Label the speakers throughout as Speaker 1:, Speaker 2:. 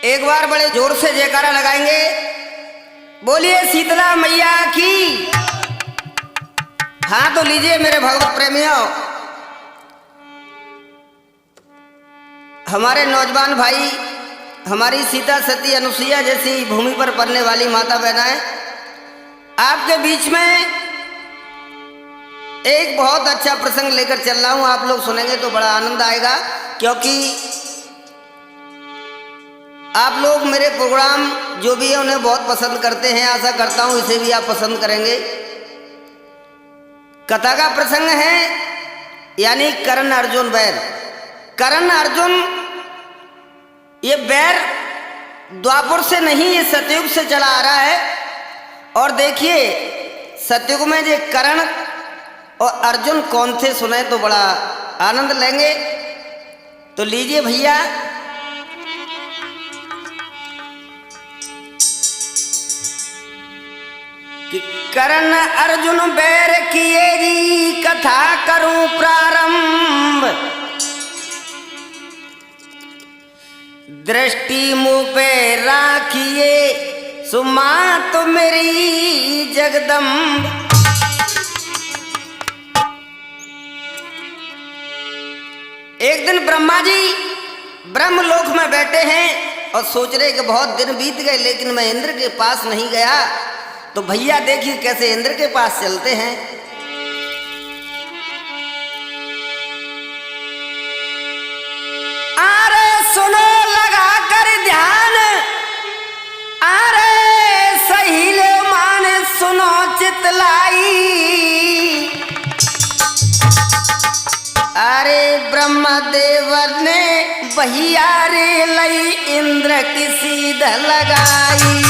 Speaker 1: एक बार बड़े जोर से जयकारा लगाएंगे। बोलिए शीतला मैया की। हाँ तो लीजिए मेरे भगवत प्रेमियों, हमारे नौजवान भाई, हमारी सीता सती अनुसुईया जैसी भूमि पर पलने वाली माता बहनाएं, आपके बीच में एक बहुत अच्छा प्रसंग लेकर चल रहा हूं। आप लोग सुनेंगे तो बड़ा आनंद आएगा, क्योंकि आप लोग मेरे प्रोग्राम जो भी है उन्हें बहुत पसंद करते हैं। आशा करता हूं इसे भी आप पसंद करेंगे। कथा का प्रसंग है यानी कर्ण अर्जुन बैर। कर्ण अर्जुन ये बैर द्वापर से नहीं, ये सतयुग से चला आ रहा है। और देखिए सतयुग में ये कर्ण और अर्जुन कौन थे, सुने तो बड़ा आनंद लेंगे। तो लीजिए भैया, कि कर्ण अर्जुन बैर किए जी कथा करूं प्रारंभ। दृष्टि मुँह पे राखिए सुमा तो मेरी जगदम्ब। एक दिन ब्रह्मा जी ब्रह्मलोक में बैठे हैं और सोच रहे कि बहुत दिन बीत गए लेकिन मैं इंद्र के पास नहीं गया। तो भैया देखिए कैसे इंद्र के पास चलते हैं। अरे सुनो लगा कर ध्यान, अरे सही ले मान सुनो चितलाई। अरे ब्रह्मदेव ने भैया रे लई इंद्र की सीध लगाई।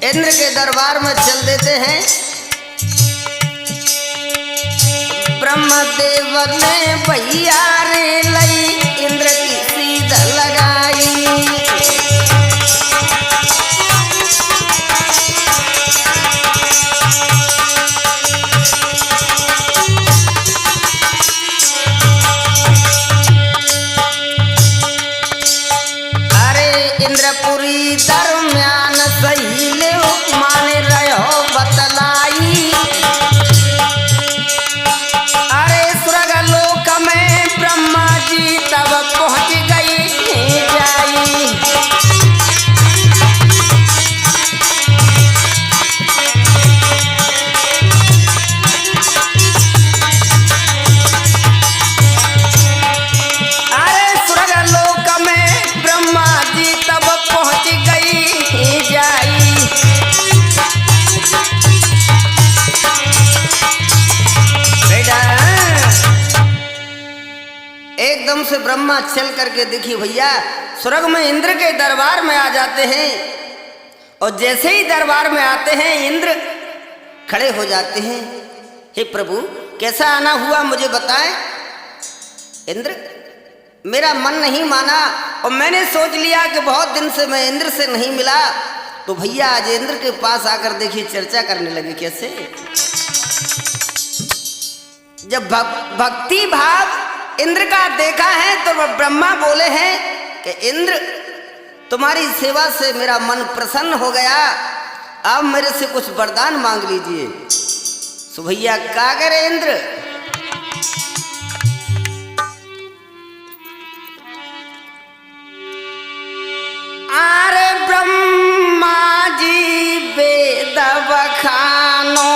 Speaker 1: इंद्र के दरबार में चल देते हैं। ब्रह्मदेव ने भैया रे लई इंद्र की सीध लगाई। अरे इंद्रपुरी दरम्यान सही ले मान रहो बतलाई। अरे स्वर्ग लोक में ब्रह्मा जी तब पहुंच गई जाई। अरे स्वर्ग लोक में ब्रह्मा जी तब पहुंच गई जाई। एकदम से ब्रह्मा चल करके देखिए भैया स्वर्ग में इंद्र के दरबार में आ जाते हैं। और जैसे ही दरबार में आते हैं इंद्र खड़े हो जाते हैं। हे प्रभु कैसा आना हुआ मुझे बताएं। इंद्र मेरा मन नहीं माना और मैंने सोच लिया कि बहुत दिन से मैं इंद्र से नहीं मिला। तो भैया आज इंद्र के पास आकर देखिए चर्चा करने लगे। कैसे जब भक्ति भाव इंद्र का देखा है तो ब्रह्मा बोले हैं कि इंद्र तुम्हारी सेवा से मेरा मन प्रसन्न हो गया, अब मेरे से कुछ वरदान मांग लीजिए। सो भैया क्या करे इंद्र। अरे ब्रह्मा जी वेद बखानो,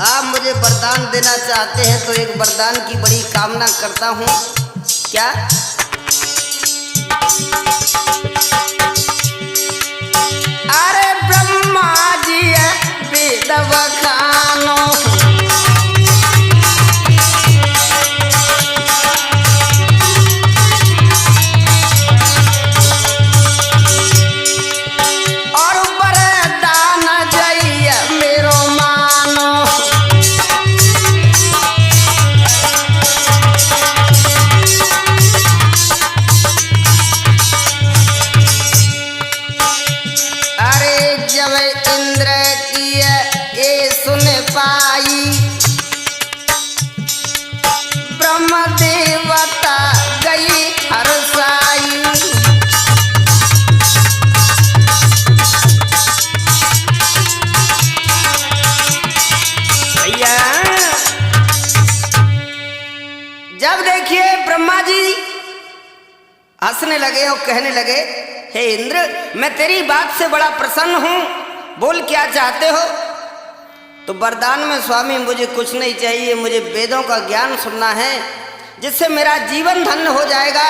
Speaker 1: आप मुझे वरदान देना चाहते हैं तो एक वरदान की बड़ी कामना करता हूं। क्या? अरे ब्रह्मा जी वेद बखानो, ब्रह्मा जी हंसने लगे और कहने लगे, हे इंद्र, मैं तेरी बात से बड़ा प्रसन्न हूं, बोल क्या चाहते हो? तो वरदान में स्वामी मुझे कुछ नहीं चाहिए, मुझे वेदों का ज्ञान सुनना है जिससे मेरा जीवन धन्य हो जाएगा।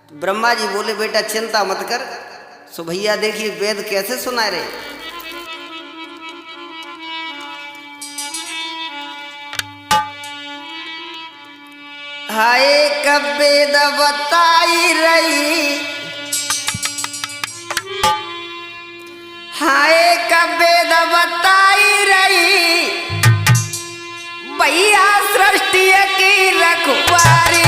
Speaker 1: तो ब्रह्मा जी बोले, बेटा चिंता मत कर। सो भैया देखिए वेद कैसे सुना रहे। हाय कब वेद बताई रही, हाय कब वेद बताई रही, भैया सृष्टि की रखवारी।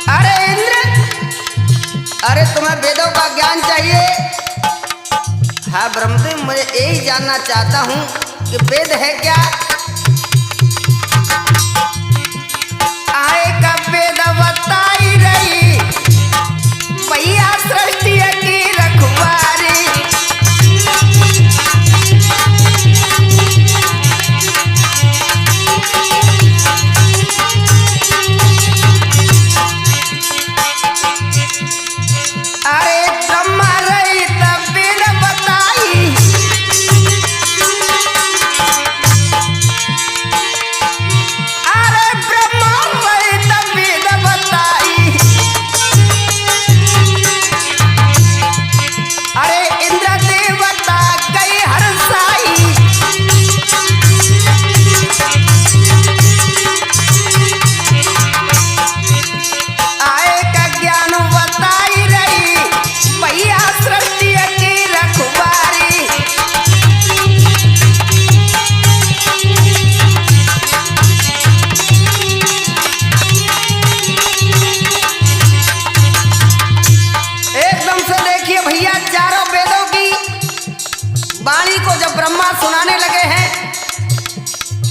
Speaker 1: अरे इंद्र, अरे तुम्हें वेदों का ज्ञान चाहिए? हाँ ब्रह्मदेव, मुझे यही जानना चाहता हूं कि वेद है क्या? आए का वेद बताई रही, भैया सृष्टि की रखवारी। अरे ब्रह्मा रही तब वेद बताई, अरे ब्रह्मा रही तब वेद बताई। अरे इंद्र देवता गई हरसाई, आए का ज्ञान बताई रही, भैया सृष्टि की रखवारी। एकदम से देखिए भैया, चारों वेदों की वाणी को जब ब्रह्मा सुनाने लगे हैं,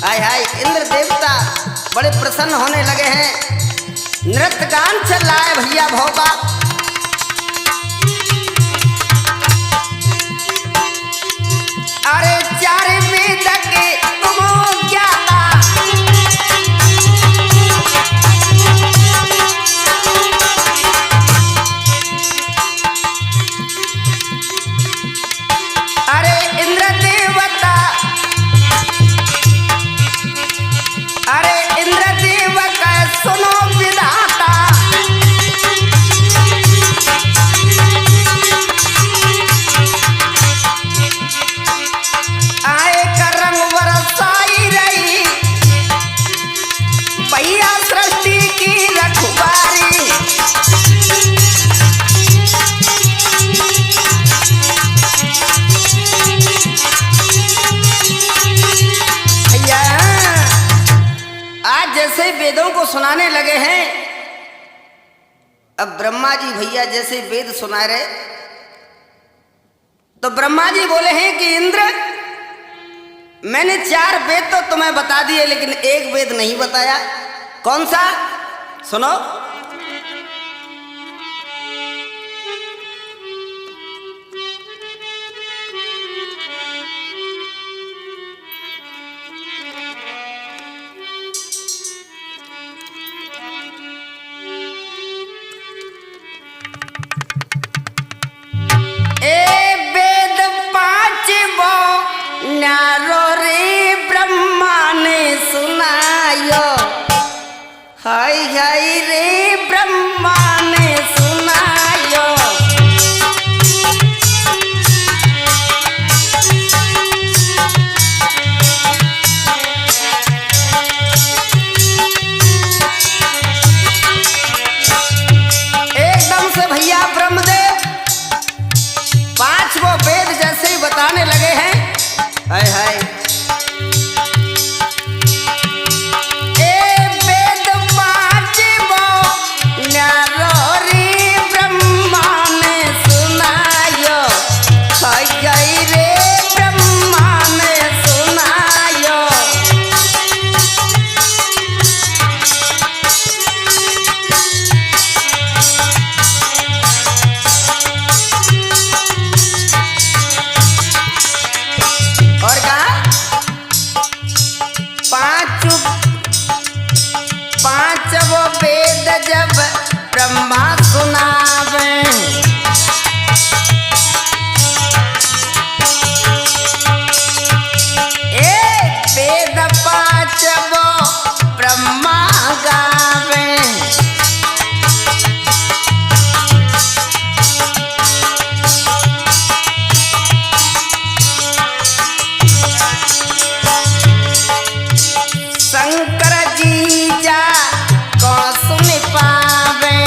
Speaker 1: हाय हाय इंद्र देवता बड़े प्रसन्न होने लगे हैं। नृत्य गान चल रहा है भैया भोपा। अरे चारे वेद के तुम ज्ञाता, अरे इंद्र देवता, अरे इंद्र देवता सुनो विधाता। आए का रंग बरसाई रही, भैया सृष्टि की रखवारी। भैया आज जैसे वेदों को सुनाने लगे हैं, अब ब्रह्मा जी भैया जैसे वेद सुना रहे, तो ब्रह्मा जी बोले हैं कि इंद्र, मैंने 4 वेद तो तुम्हें बता दिए, लेकिन एक वेद नहीं बताया। कौन सा? सुनो। ए वेद 5 वो न्यारो रे ब्रह्मा ने सुनायो, हाय हाय रे ब्रह्मा सुनावे। वेद पांचवो ब्रह्मा गावे। शंकर जी जा को सुन पावे।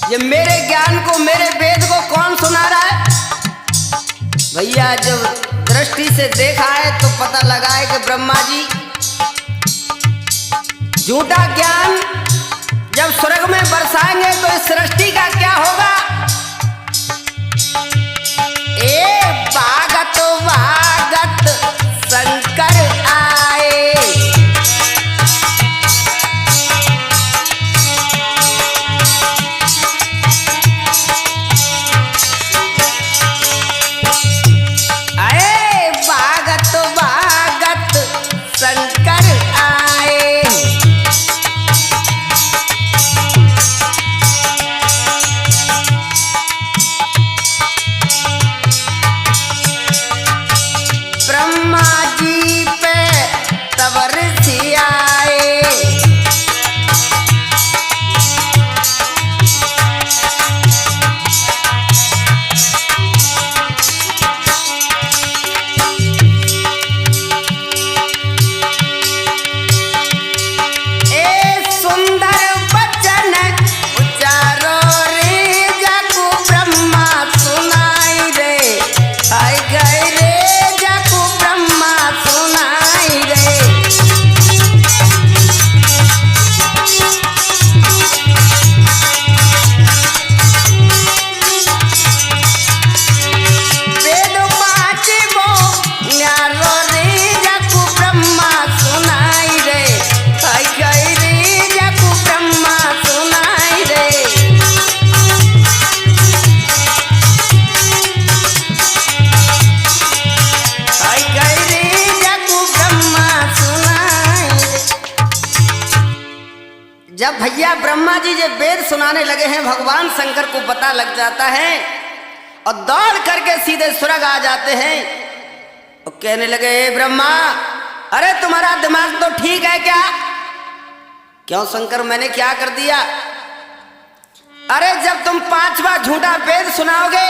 Speaker 1: ये मेरे ज्ञान को, मेरे वेद को कौन सुना रहा है? भैया जब दृष्टि से देखा है तो पता लगा है कि ब्रह्मा जी झूठा ज्ञान जब स्वर्ग में बरसाएंगे तो इस सृष्टि का क्या होगा? भागत भागत शंकर आए। जब भैया ब्रह्मा जी जब वेद सुनाने लगे हैं, भगवान शंकर को पता लग जाता है और दौड़ करके सीधे स्वर्ग आ जाते हैं और कहने लगे, हे ब्रह्मा, अरे तुम्हारा दिमाग तो ठीक है क्या? क्यों शंकर, मैंने क्या कर दिया? अरे जब तुम 5वां झूठा वेद सुनाओगे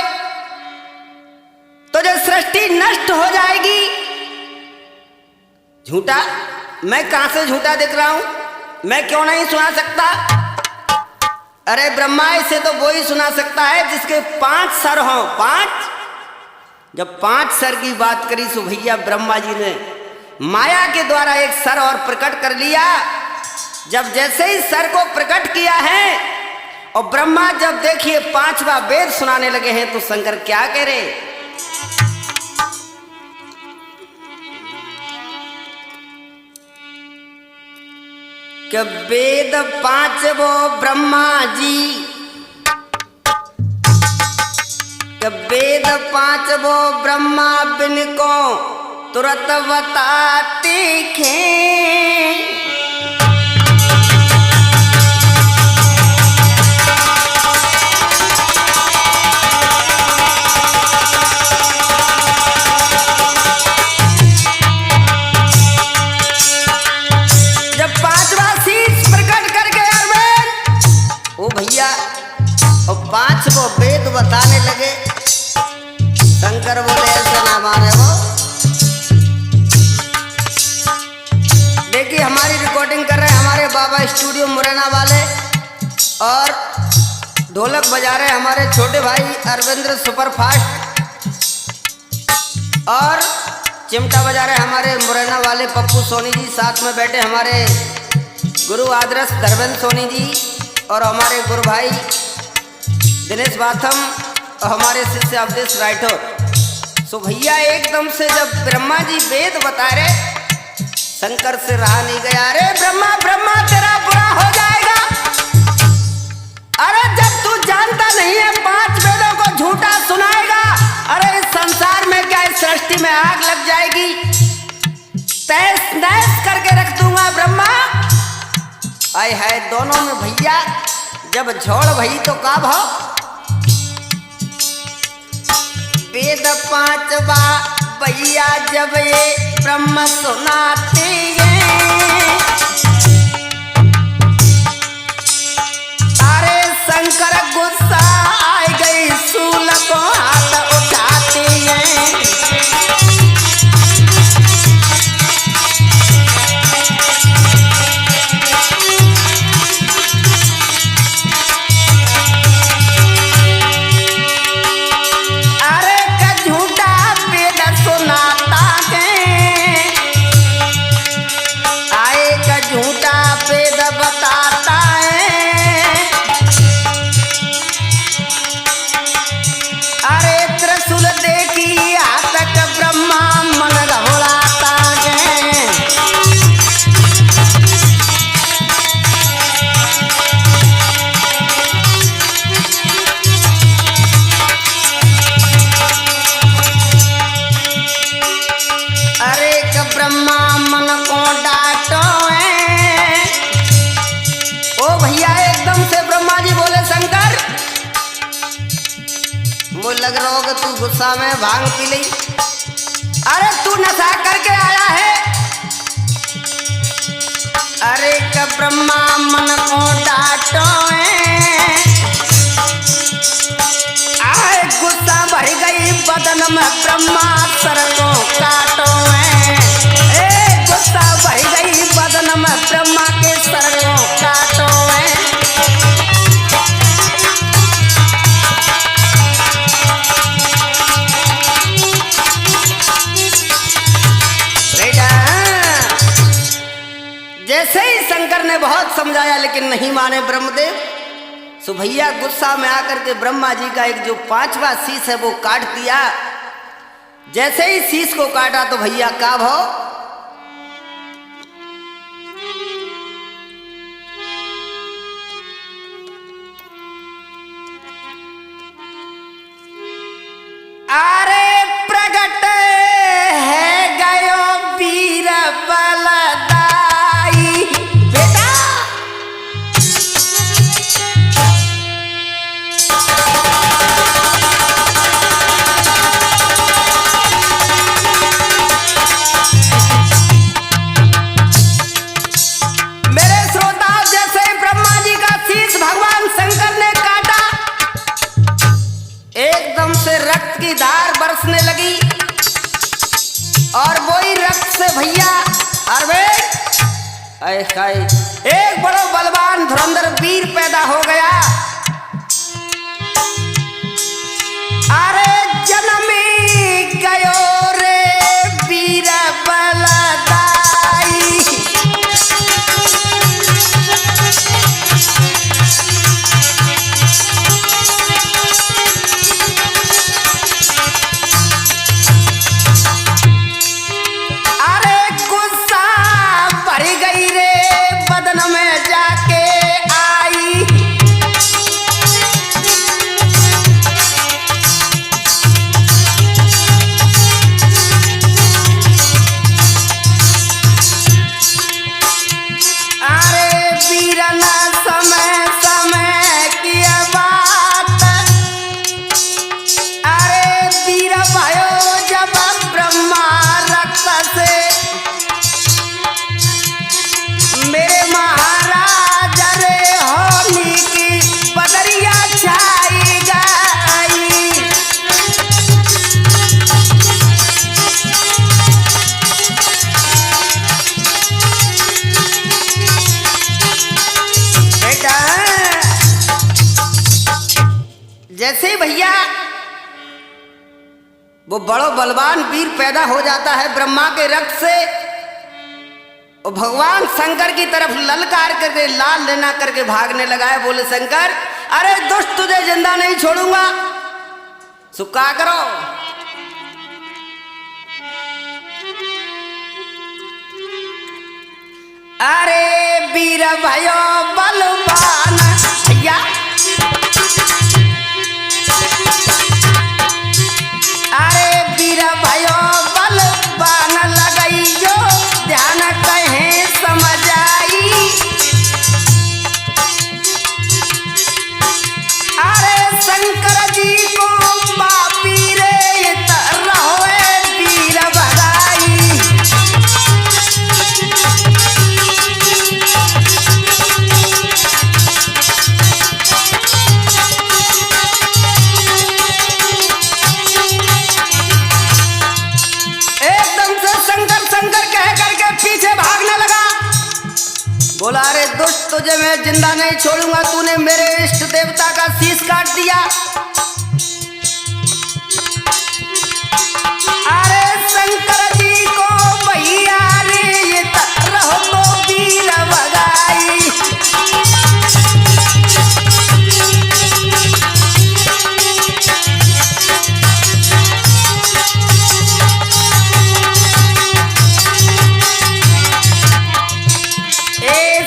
Speaker 1: तो जो सृष्टि नष्ट हो जाएगी। झूठा? मैं कहां से झूठा दिख रहा हूं? मैं क्यों नहीं सुना सकता? अरे ब्रह्मा, इसे तो वो ही सुना सकता है जिसके 5 सर हों। 5? जब 5 सर की बात करी तो भैया ब्रह्मा जी ने माया के द्वारा एक सर और प्रकट कर लिया। जब जैसे ही सर को प्रकट किया है और ब्रह्मा जब देखिए 5वां वेद सुनाने लगे हैं तो शंकर क्या कह रहे? कि वेद 5 ब्रह्मा जी, कि वेद 5 ब्रह्मा बिन को तुरंत बताते खे। बाबा स्टूडियो मुरैना वाले, और ढोलक बजा रहे हमारे छोटे भाई अरविंद्र सुपरफास्ट, और चिमटा बजा रहे हमारे मुरैना वाले पप्पू सोनी जी। साथ में बैठे हमारे गुरु आदर्श धर्मेंद्र सोनी जी, और हमारे गुरु भाई दिनेश बाथम, और हमारे शिष्य अवधेश राइटर। सो भैया एकदम से जब ब्रह्मा जी वेद बता रहे, शंकर से रहा नहीं गया। अरे ब्रह्मा ब्रह्मा तेरा बुरा हो जाएगा, अरे जब तू जानता नहीं है 5 वेदों को झूठा सुनाएगा, अरे इस संसार में क्या इस सृष्टि में आग लग जाएगी, तहस नहस करके रख दूंगा ब्रह्मा। आय हाय दोनों में भैया जब झोड़ भई तो का भाव। वेद 5 भैया जब ये ब्रह्म सुनाते हैं, अरे शंकर गुस्सा आ गई, सूल को हाथ उठाते हैं। लग रहा होगा तू गुस्सा में भांग पी ली, अरे तू नशा करके आया है। अरे का ब्रह्मा मन को डांटो, आए गुस्सा भर गई बदन में, ब्रह्मा सर को काटो। गुस्सा भर गई बदन में, ब्रह्मा के सर को काटो। जैसे ही शंकर ने बहुत समझाया लेकिन नहीं माने ब्रह्मदेव, सो भैया गुस्सा में आकर के ब्रह्मा जी का एक जो 5वां शीश है वो काट दिया। जैसे ही शीश को काटा तो भैया का भाव। अरे प्रगट है गयो वीर बलदाई, रक्त की धार बरसने लगी, और वही रक्त से भैया एक बड़ा बलवान धुरंधर वीर पैदा हो गया। अरे जन्मी गयो रे वीर बलदाई, वो बड़ो बलवान वीर पैदा हो जाता है ब्रह्मा के रक्त से। और भगवान शंकर की तरफ ललकार करके लाल लेना करके भागने लगा है। बोले शंकर अरे दुष्ट तुझे जिंदा नहीं छोड़ूंगा। सुक्का करो। अरे वीर भयो बलवान भैया, अरे वीर भयो बलवान लगाइयो ध्यान कहे समझ आई। अरे शंकर जी को पापी रे रहोए वीर भगाई। पीछे भागने लगा। बोला अरे दुष्ट तुझे मैं जिंदा नहीं छोड़ूंगा, तूने मेरे इष्ट देवता का शीश काट दिया। अरे शंकर जी को भैया रे ये रहो तो वीर भगाई।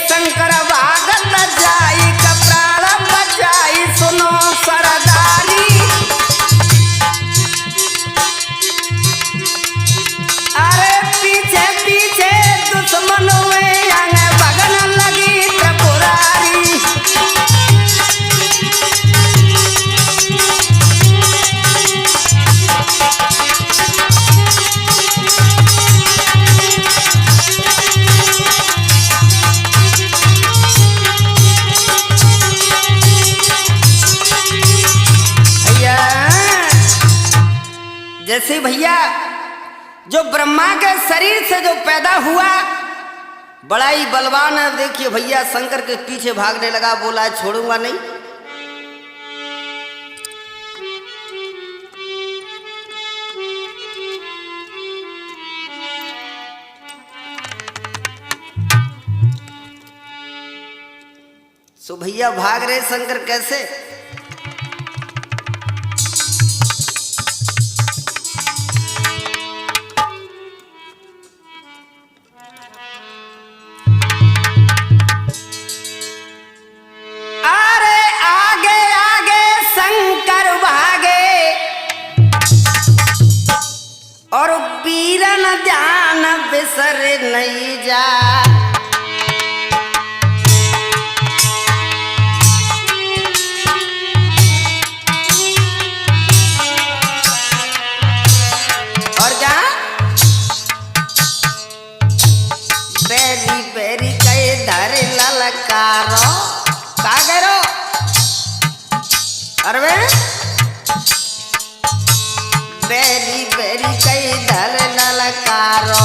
Speaker 1: शंकर भागत जाई का प्राण बचाई सुनो सरदारी। अरे पीछे पीछे दुश्मन हुए आगे भगन लगी त्रिपुरारी। जैसे भैया जो ब्रह्मा के शरीर से जो पैदा हुआ बड़ा ही बलवान है। देखिए भैया शंकर के पीछे भागने लगा। बोला छोड़ूंगा नहीं। सो भैया भाग रहे शंकर कैसे। और वीरन ध्यान बिसर नहीं जा। और क्या बेरी बेरी कई धरे ललकारो का करो। अरे बेरी बेरी कई धर ललकारो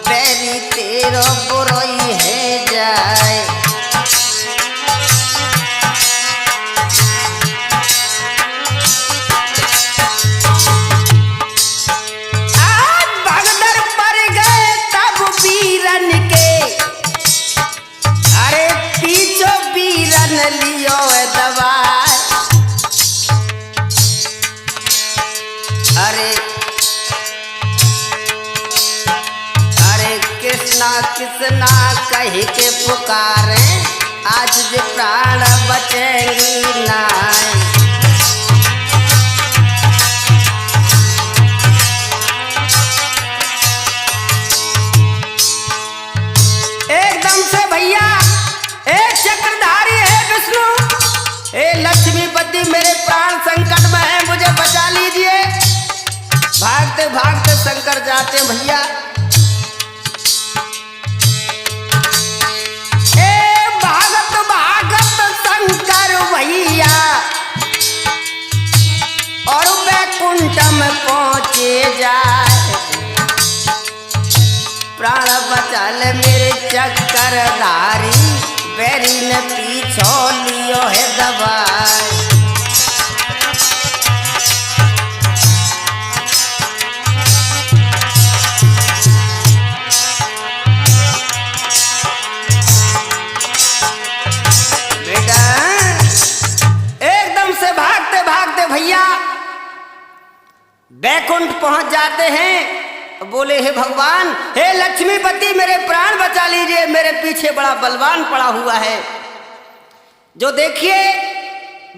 Speaker 1: बेरी तेरो बुरोई है जाए। आज भगदड़ पर गए तब वीरन के। अरे पीछो वीरन लियो दवा। अरे अरे कृष्णा कृष्णा कह के पुकारे आज जो प्राण बचेंगी ना। एकदम से भैया एक चक्रधारी है विष्णु। हे लक्ष्मीपति मेरे प्राण संकट में है, मुझे बचा लीजिए। भागते भागते शंकर जाते भैया। ए भागत भागत शंकर भैया और वैकुंठ में पहुंचे जाए। प्राण बचा ले मेरे चक्रधारी बैरी ने पीछो लियो है दवाई। जाते हैं, बोले हे भगवान, हे लक्ष्मीपति, मेरे प्राण बचा लीजिए, मेरे पीछे बड़ा बलवान पड़ा हुआ है। जो देखिए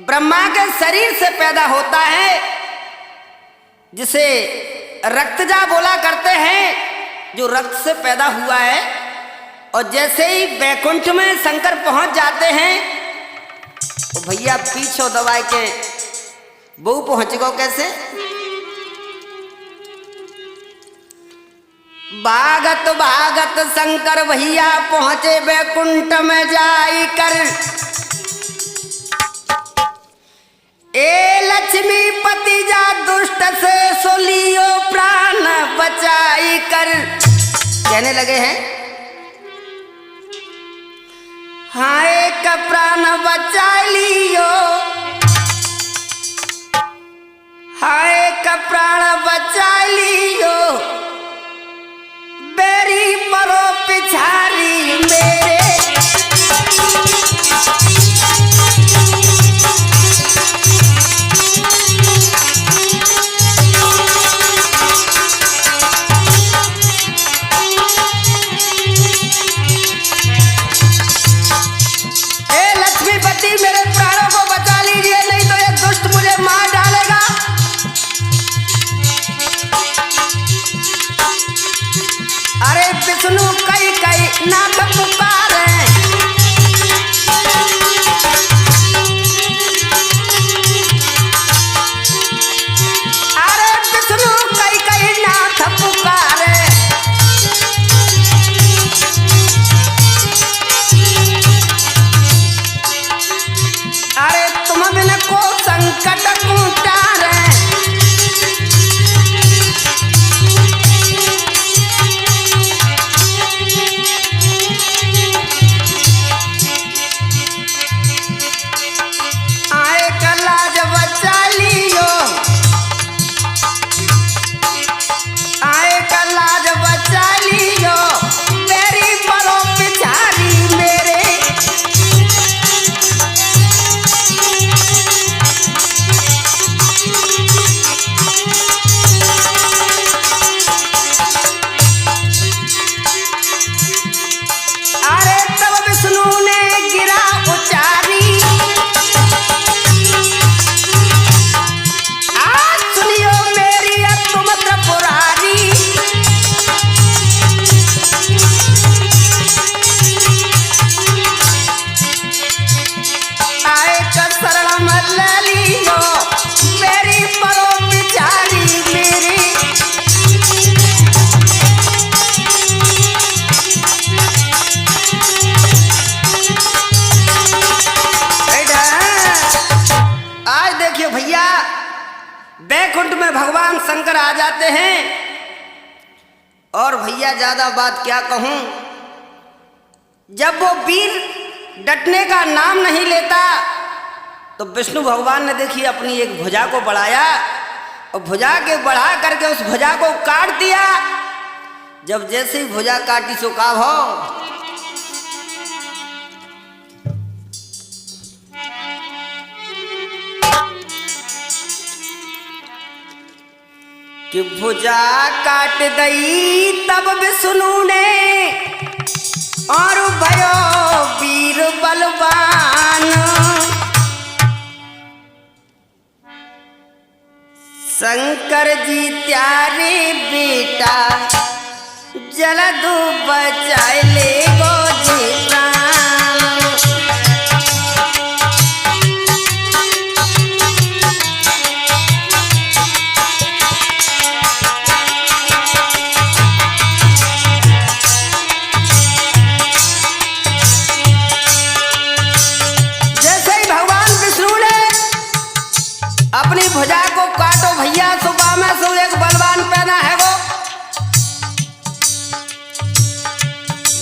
Speaker 1: ब्रह्मा के शरीर से पैदा होता है, जिसे रक्तजा बोला करते हैं, जो रक्त से पैदा हुआ है। और जैसे ही वैकुंठ में शंकर पहुंच जाते हैं, तो भैया पीछे दबाए के बहु पहुंच गो कैसे? भागत भागत शंकर भैया पहुंचे वैकुंठ में जाई कर, ए लक्ष्मीपति जा दुष्ट से सोलियो प्राण बचाई कर। कहने लगे हैं, हाँ एक प्राण बचा लियो, हाँ एक प्राण बचा लियो, बेरी परो पिछारी मेरे। मेरे प्राणों को बचा लीजिए, नहीं तो ये दुष्ट मुझे मार डालेगा। अरे विष्णु कई कई नाथ पुकारे, अरे विष्णु कई कई नाथ पुकारे। अरे तुम बिन को संकट उतारे, आए का लाज बचा लियो, आए का लाज बचा लियो, मेरी परो पिछारी मेरे। अरे तब विष्णु ने गिरा उचारी, आज सुनियो मेरी तुम त्रिपुरारी। आए का शरण ले लियो, मेरी परो पिछारी मेरी। आज देखिए भैया, वैकुंठ में भगवान शंकर आ जाते हैं, और भैया ज्यादा बात क्या कहूं, जब वो वीर डटने का नाम नहीं लेता, तो विष्णु भगवान ने देखिए अपनी एक भुजा को बढ़ाया, और भुजा के बढ़ा करके उस भुजा को काट दिया। जब जैसे ही भुजा काटी सो का हो, कि भुजा काट दई तब विष्णु ने, और भयो वीर बलवान, शंकर जी त्यारे बेटा, जल्द बचाए ले गो जी प्राण। अपनी भुजा को काटो भैया, सुबह में सो एक बलवान पैदा है वो।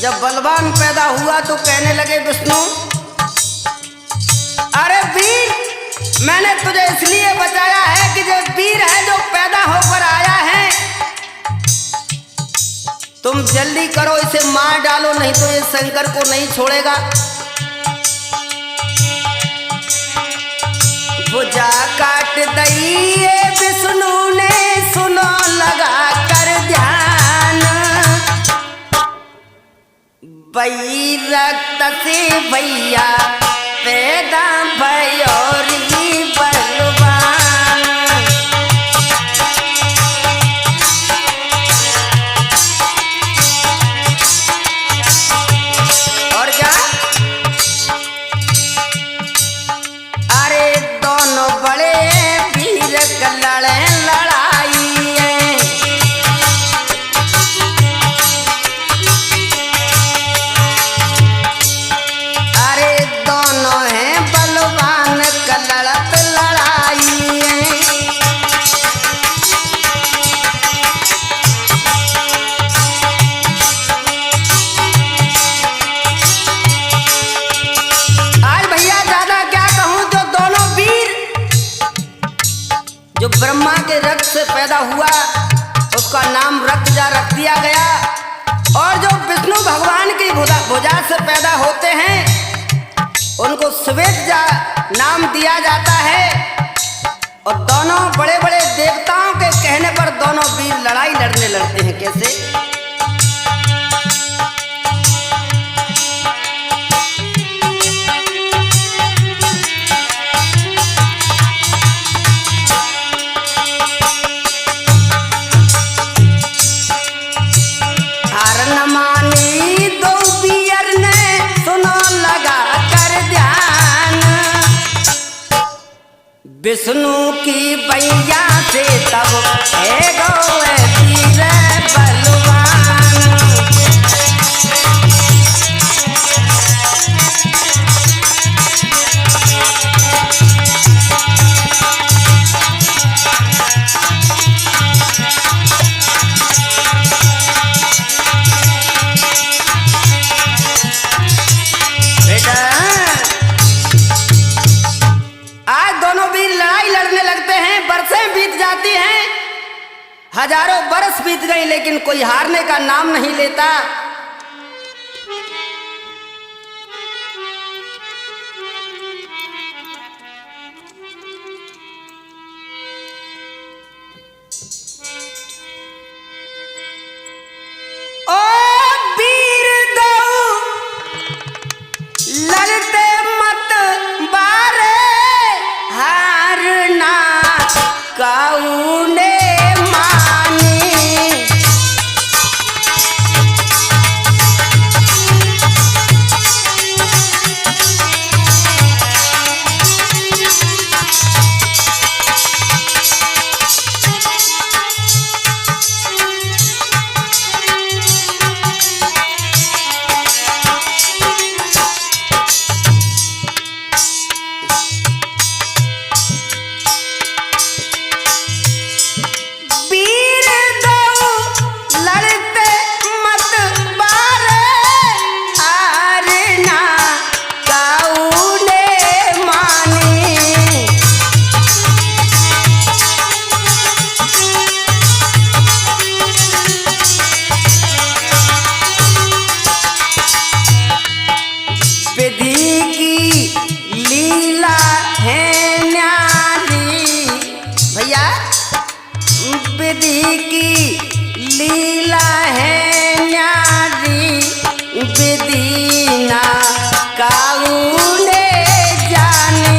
Speaker 1: जब बलवान पैदा हुआ तो कहने लगे विष्णु, अरे वीर, मैंने तुझे इसलिए बचाया है कि जो वीर है जो पैदा होकर आया है, तुम जल्दी करो इसे मार डालो, नहीं तो ये शंकर को नहीं छोड़ेगा। भुजा काट दई विष्णु ने सुनो सुनो लगा कर ध्यान, वही रक्त से भैया पैदा भयोरी बलवान। और क्या, अरे दोनों बड़े वीर लड़े लड़ाई है, अरे दोनों हैं बलवान लड़त लड़ाई है। आज भैया ज्यादा क्या कहूं, जो दोनों वीर जो ब्रह्मा के रक्त से पैदा हुआ उसका नाम रक्तजा रख दिया गया, और जो विष्णु भगवान की भुजा से पैदा होते हैं उनको श्वेतजा नाम दिया जाता है। और दोनों बड़े बड़े देवताओं के कहने पर दोनों वीर लड़ाई लड़ने लगते हैं। कैसे, विष्णु की बैया से तब एगो वीर बलवान। बेटा आज दोनों वीर लड़ाई लड़ने लगते हैं, बरसें बीत जाती हैं, हजारों बरस बीत गई लेकिन कोई हारने का नाम नहीं लेता। ओ वीर दो लड़ते मत बारे, हारना काउने मानी। विधि की लीला है न्यारी, विधि ना काऊने जाने।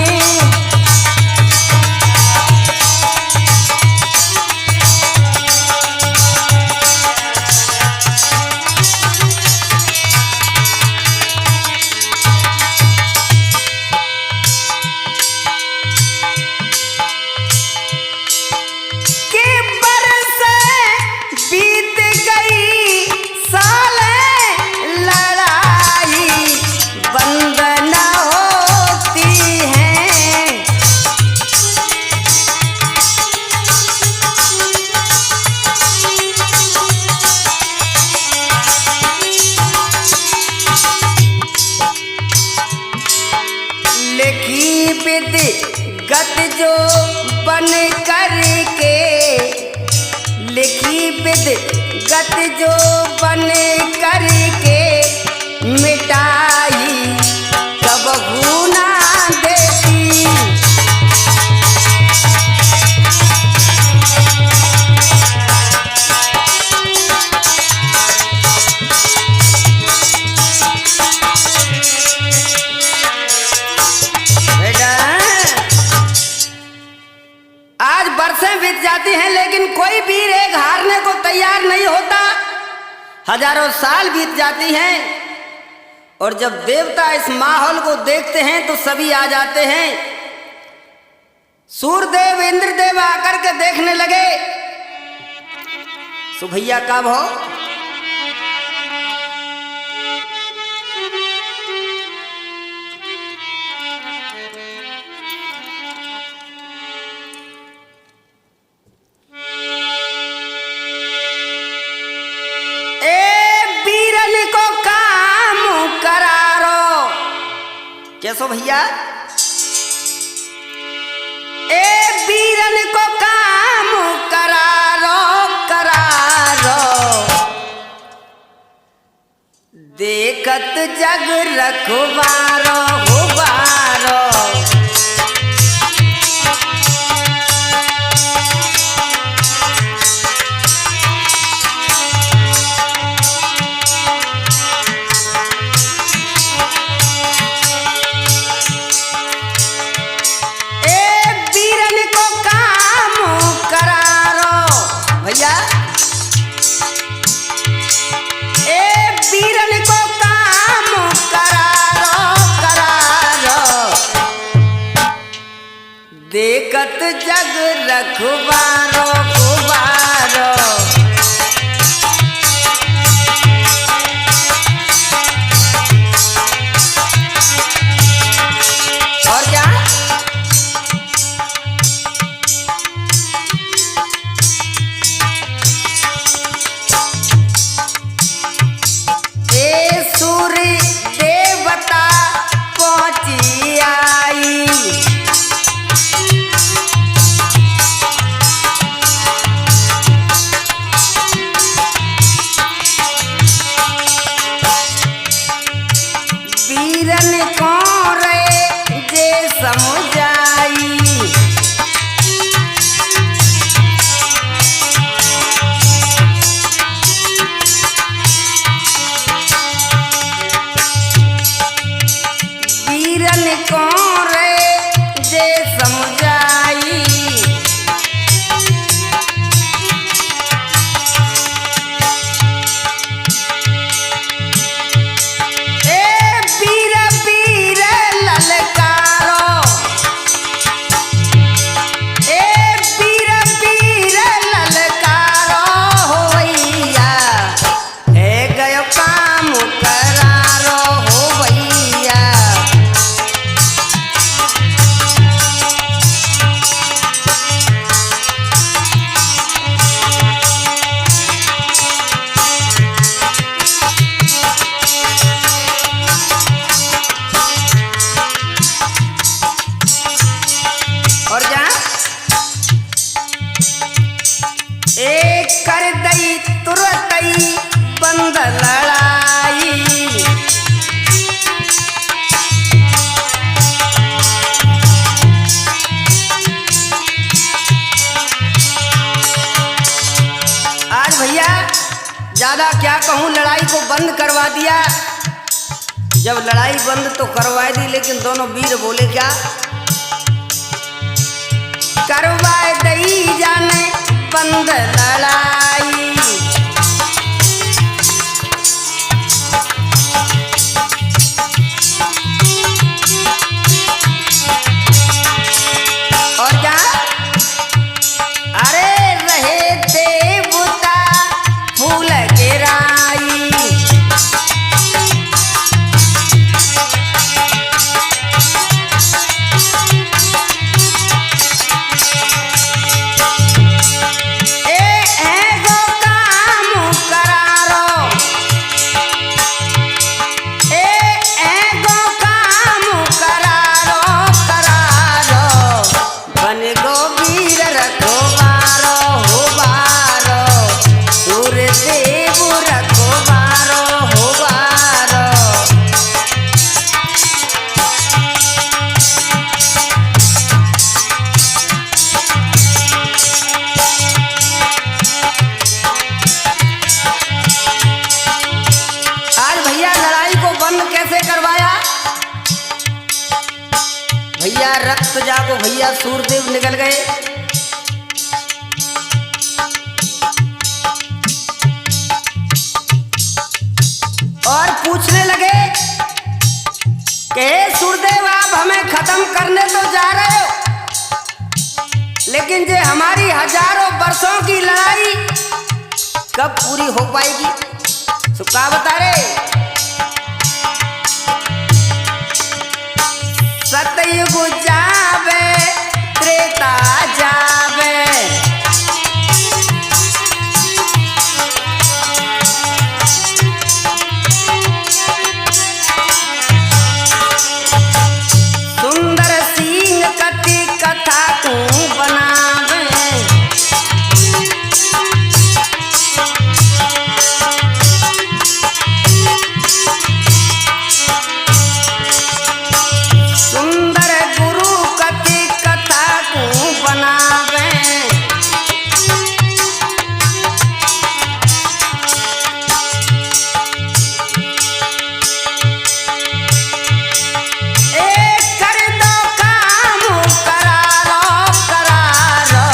Speaker 1: गत जो बन करके लिखी विद गत जो बन करके मिटाई कबहू ना देती। हजारों साल बीत जाती हैं और जब देवता इस माहौल को देखते हैं तो सभी आ जाते हैं। सूर्यदेव इंद्रदेव आकर के देखने लगे। तो भैया कब हो? कैसो भैया? ए बीरन को काम करारो करारो, देखत जग रखवारो हुबारो। देखत जग रखवारो कुबारो। और क्या? ए सूर्य देवता पहुंची आई, ज्यादा क्या कहूं, लड़ाई को बंद करवा दिया। जब लड़ाई बंद तो करवा दी, लेकिन दोनों वीर बोले क्या? करवाए दई जाने बंद लड़ाई, और क्या? अरे रहे देवता फूल गिराई, भैया रक्त जागो, भैया सूर्यदेव निकल गए। हमें खत्म करने तो जा रहे हो, लेकिन ये हमारी हजारों वर्षों की लड़ाई कब पूरी हो पाएगी? तो क्या बता रहे? सतयुग जावे त्रेता जावे, सुंदर सिंह कथी कथा तू बनावे, सुंदर गुरु कथी कथा तू बनावे, कर दो काम करारो करारो,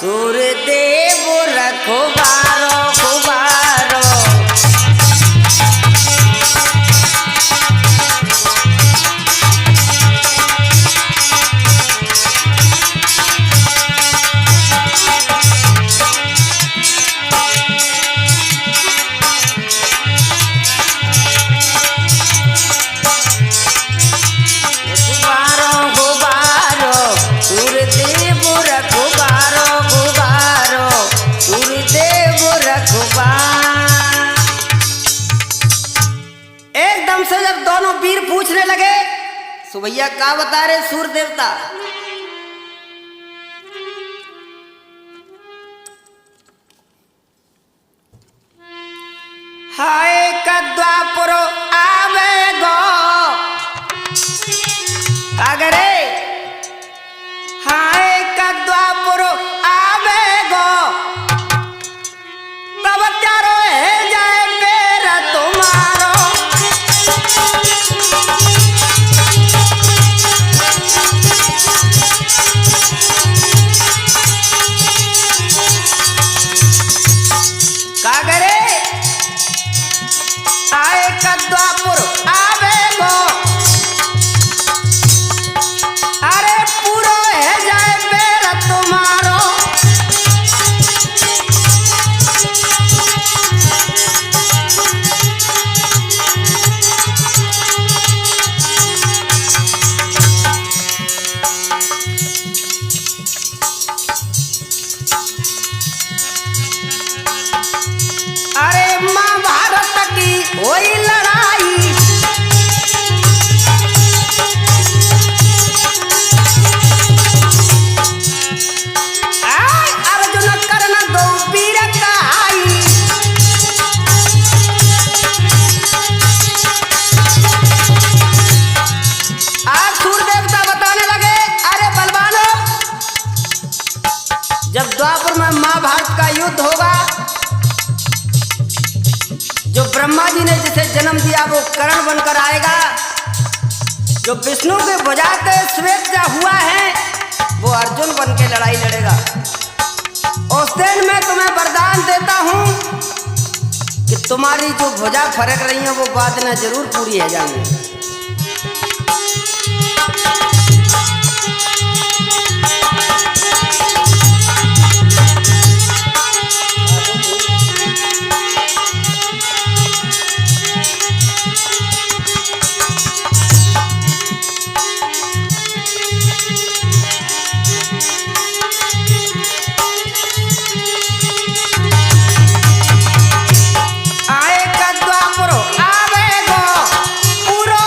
Speaker 1: सूर्यदेव रखवारो खुबारो, खुबारो खुबारो, सूर्यदेव रखवारो खुबारो, सूर्यदेव रखवार। एकदम से जब दोनों वीर पूछने लगे, तो भैया क्या बता रहे सूर्य देवता? हाय कद्वापुर आवे गो, कागरे हाय कद्वापुर आवे गो, तब त्यारो है जाए मेरा तुम्हारो, कागरे आए कद्वापुर आवे गो, अरे पूरो है जाए बेरा तुम्हारो, अरे महाभारत की हुई लड़ाई, अर्जुन कर्ण दो वीर कहाई, आज सूर्य देवता बताने लगे, अरे बलवानो, जब द्वापर में महाभारत का युद्ध होगा, जो ब्रह्मा जी ने जिसे जन्म दिया वो कर्ण बनकर आएगा, जो विष्णु के भुजा के श्वेत हुआ है वो अर्जुन बन के लड़ाई लड़ेगा। उस दिन मैं तुम्हें वरदान देता हूं कि तुम्हारी जो भुजा फरक रही है वो बात न जरूर पूरी है जाएंगी। आए कद्वापुर आवे गो, पूरो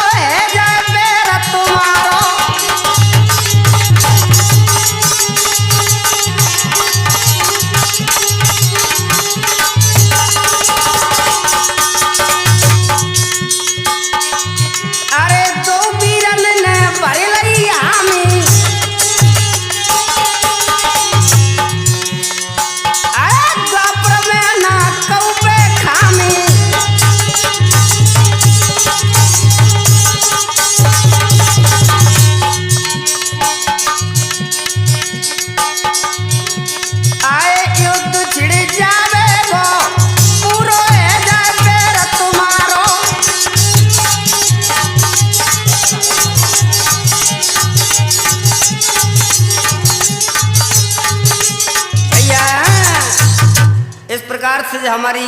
Speaker 1: प्रकार से हमारी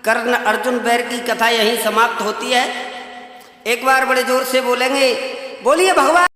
Speaker 1: कर्ण अर्जुन बैर की कथा यहीं समाप्त होती है। एक बार बड़े जोर से बोलेंगे, बोलिए भगवान।